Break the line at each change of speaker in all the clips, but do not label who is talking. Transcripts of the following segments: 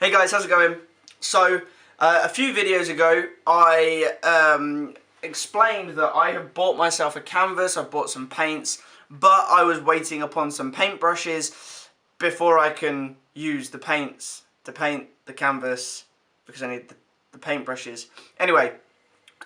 Hey guys, how's it going? So, a few videos ago, I explained that I have bought myself a canvas, I've bought some paints, but I was waiting upon some paintbrushes before I can use the paints to paint the canvas, because I need the paintbrushes. Anyway,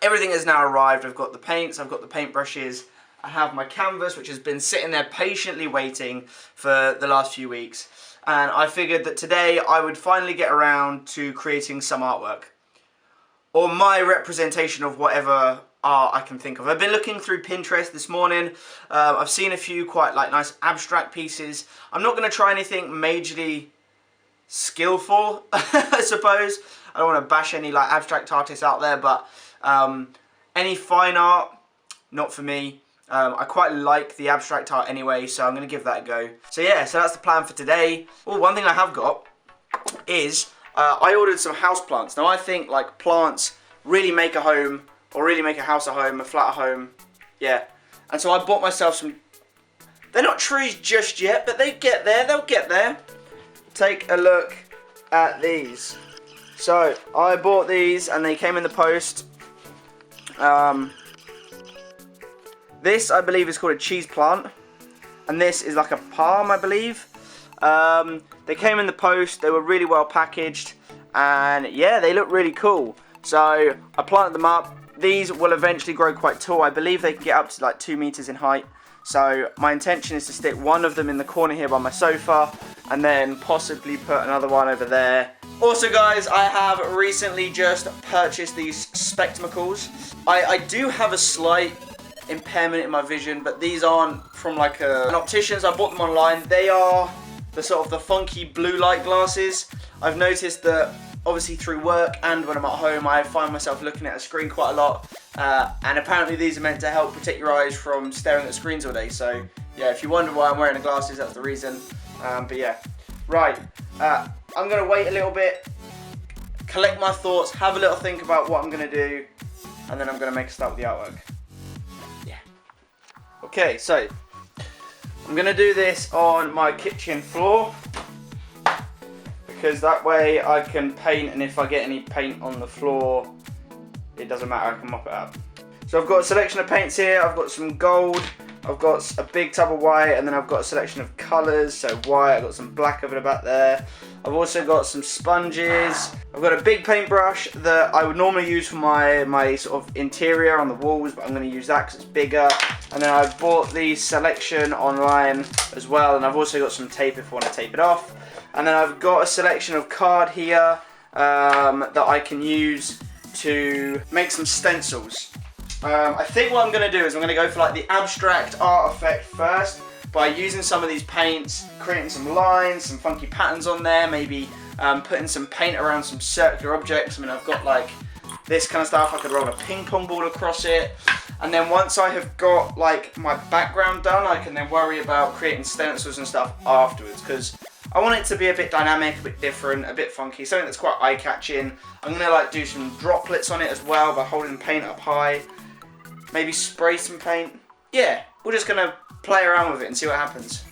everything has now arrived. I've got the paints, I've got the paintbrushes, I have my canvas, which has been sitting there patiently waiting for the last few weeks. And I figured that today I would finally get around to creating some artwork, or my representation of whatever art I can think of. I've been looking through Pinterest this morning. I've seen a few quite nice abstract pieces. I'm not going to try anything majorly skillful, I suppose. I don't want to bash any abstract artists out there, but any fine art, not for me. I quite like the abstract art anyway, so I'm going to give that a go. So yeah, so that's the plan for today. Oh, one thing I have got is I ordered some house plants. Now I think plants really make a home, or really make a house a home, a flat a home. Yeah. And so I bought myself some, they're not trees just yet, but they get there, they'll get there. Take a look at these. So I bought these and they came in the post. This, I believe, is called a cheese plant, and this is like a palm, I believe. They came in the post, they were really well packaged, and yeah, they look really cool. So I planted them up. These will eventually grow quite tall. I believe they can get up to 2 meters in height. So my intention is to stick one of them in the corner here by my sofa, and then possibly put another one over there. Also guys, I have recently just purchased these spectacles. I do have a slight impairment in my vision, but these aren't from an optician's. I bought them online. They are the sort of the funky blue light glasses. I've noticed that obviously through work and when I'm at home, I find myself looking at a screen quite a lot, and apparently these are meant to help protect your eyes from staring at screens all day. So yeah, if you wonder why I'm wearing the glasses, that's the reason. But yeah, right, I'm gonna wait a little bit, collect my thoughts, have a little think about what I'm gonna do, and then I'm gonna make a start with the artwork. Okay, so I'm going to do this on my kitchen floor, because that way I can paint, and if I get any paint on the floor, it doesn't matter, I can mop it up. So I've got a selection of paints here. I've got some gold, I've got a big tub of white, and then I've got a selection of colours, so white, I've got some black over the back there. I've also got some sponges. I've got a big paintbrush that I would normally use for my sort of interior on the walls, but I'm going to use that because it's bigger. And then I've bought the selection online as well, and I've also got some tape if I want to tape it off. And then I've got a selection of card here that I can use to make some stencils. I think what I'm going to do is I'm going to go for the abstract art effect first, by using some of these paints, creating some lines, some funky patterns on there, maybe putting some paint around some circular objects. I mean, I've got this kind of stuff. I could roll a ping pong ball across it. And then once I have got my background done, I can then worry about creating stencils and stuff afterwards, because I want it to be a bit dynamic, a bit different, a bit funky, something that's quite eye-catching. I'm gonna do some droplets on it as well by holding the paint up high. Maybe spray some paint. Yeah, we're just gonna play around with it and see what happens.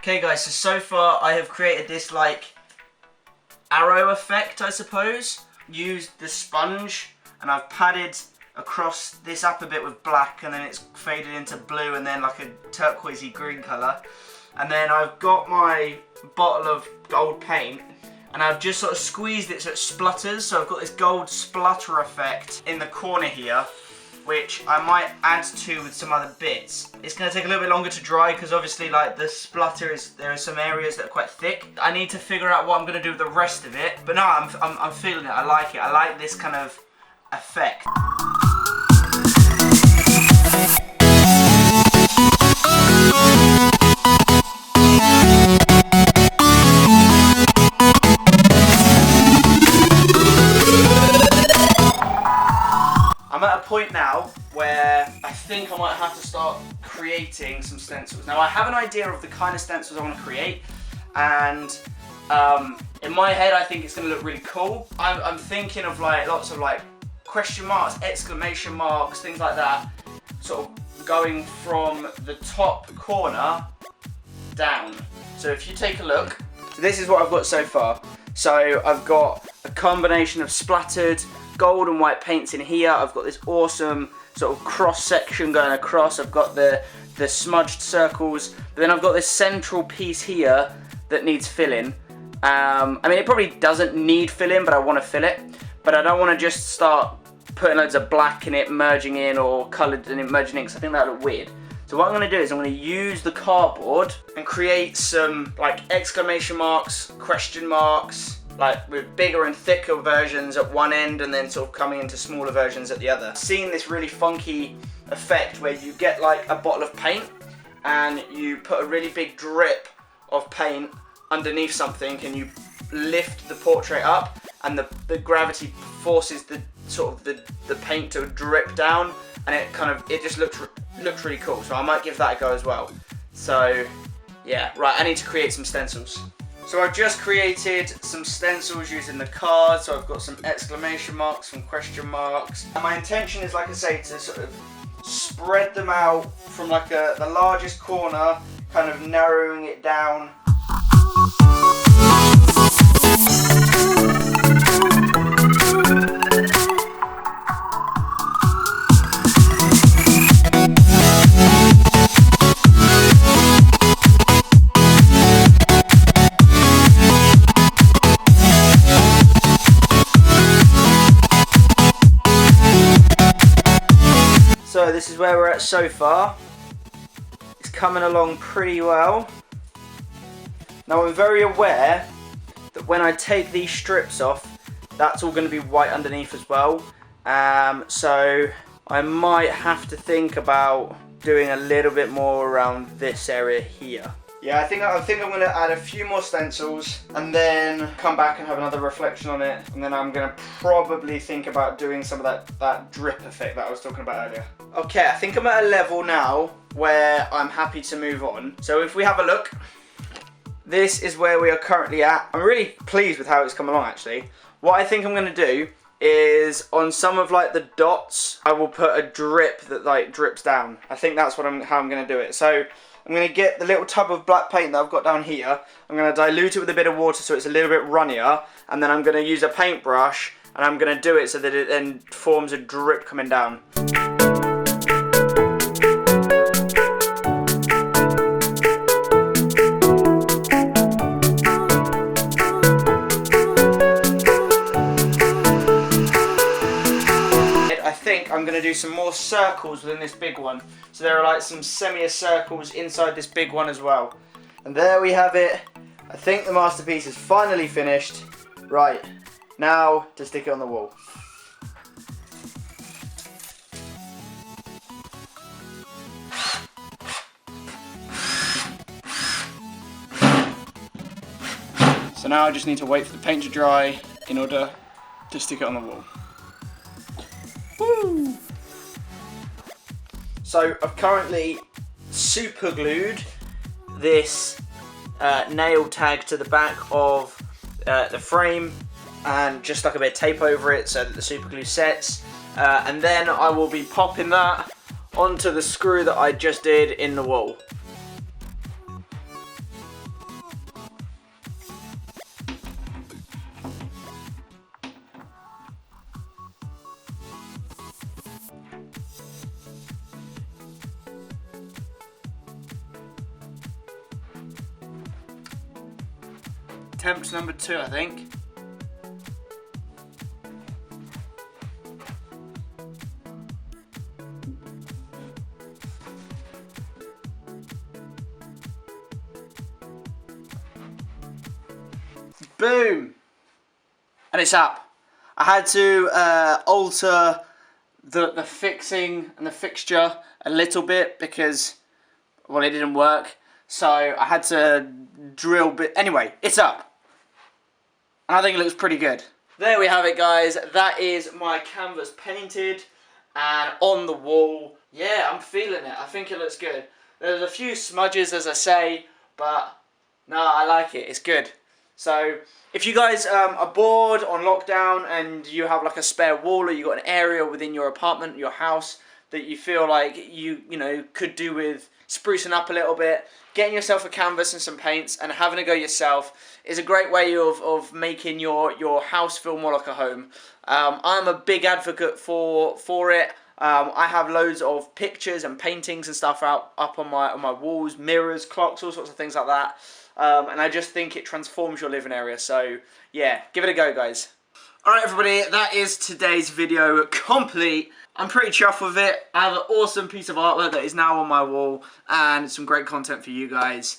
Okay guys, so far I have created this arrow effect, I suppose. Used the sponge, and I've padded across this up a bit with black, and then it's faded into blue, and then a turquoisey green colour. And then I've got my bottle of gold paint, and I've just sort of squeezed it so it splutters. So I've got this gold splutter effect in the corner here, which I might add to with some other bits. It's going to take a little bit longer to dry, because obviously the splutter there are some areas that are quite thick. I need to figure out what I'm going to do with the rest of it, but no, I'm feeling it. I like it. I like this kind of effect. think I might have to start creating some stencils. Now I have an idea of the kind of stencils I want to create, and in my head I think it's going to look really cool. I'm thinking of like lots of like question marks, exclamation marks, things like that, sort of going from the top corner down. So if you take a look, so this is what I've got so far. So I've got a combination of splattered gold and white paints in here. I've got this awesome sort of cross section going across. I've got the smudged circles, but then I've got this central piece here that needs filling. I mean, it probably doesn't need filling, but I want to fill it. But I don't want to just start putting loads of black in it, merging in, or coloured in it, merging in, because I think that would look weird. So what I'm going to do is I'm going to use the cardboard and create some like exclamation marks, question marks, like with bigger and thicker versions at one end and then sort of coming into smaller versions at the other. Seeing this really funky effect where you get like a bottle of paint and you put a really big drip of paint underneath something and you lift the portrait up and the gravity forces the sort of the paint to drip down, and it just looks really cool. So I might give that a go as well. So yeah, right, I need to create some stencils. So I've just created some stencils using the cards. So I've got some exclamation marks, some question marks. And my intention is, like I say, to sort of spread them out from like the largest corner, kind of narrowing it down. So this is where we're at so far. It's coming along pretty well. Now I'm very aware that when I take these strips off, that's all going to be white underneath as well. So I might have to think about doing a little bit more around this area here. Yeah, I think I'm going to add a few more stencils and then come back and have another reflection on it, and then I'm going to probably think about doing some of that drip effect that I was talking about earlier. Okay, I think I'm at a level now where I'm happy to move on. So if we have a look, this is where we are currently at. I'm really pleased with how it's come along actually. What I think I'm going to do is on some of like the dots, I will put a drip that like drips down. I think that's how I'm going to do it. So I'm going to get the little tub of black paint that I've got down here. I'm going to dilute it with a bit of water so it's a little bit runnier, and then I'm going to use a paintbrush and I'm going to do it so that it then forms a drip coming down. I'm going to do some more circles within this big one. So there are like some semicircles inside this big one as well. And there we have it. I think the masterpiece is finally finished. Right, now to stick it on the wall. So now I just need to wait for the paint to dry in order to stick it on the wall. Woo! So I've currently super glued this nail tag to the back of the frame and just stuck a bit of tape over it so that the super glue sets, and then I will be popping that onto the screw that I just did in the wall. Attempt number 2, I think. Boom! And it's up. I had to alter the fixing and the fixture a little bit because, well, it didn't work. So I had to drill bit. Anyway, it's up. And I think it looks pretty good. There we have it, guys. That is my canvas painted and on the wall, Yeah, I'm feeling it. I think it looks good. There's a few smudges, as I say, but no, I like it. It's good. So if you guys are bored on lockdown and you have like a spare wall, or you got an area within your apartment, your house, that you feel like you know could do with sprucing up a little bit, getting yourself a canvas and some paints and having a go yourself is a great way of making your house feel more like a home. I'm a big advocate for it. I have loads of pictures and paintings and stuff up on my walls, mirrors, clocks, all sorts of things like that. And I just think it transforms your living area. So yeah, give it a go, guys. Alright everybody, that is today's video complete. I'm pretty chuffed with it. I have an awesome piece of artwork that is now on my wall and some great content for you guys.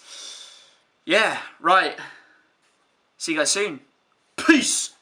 Yeah, right. See you guys soon. Peace!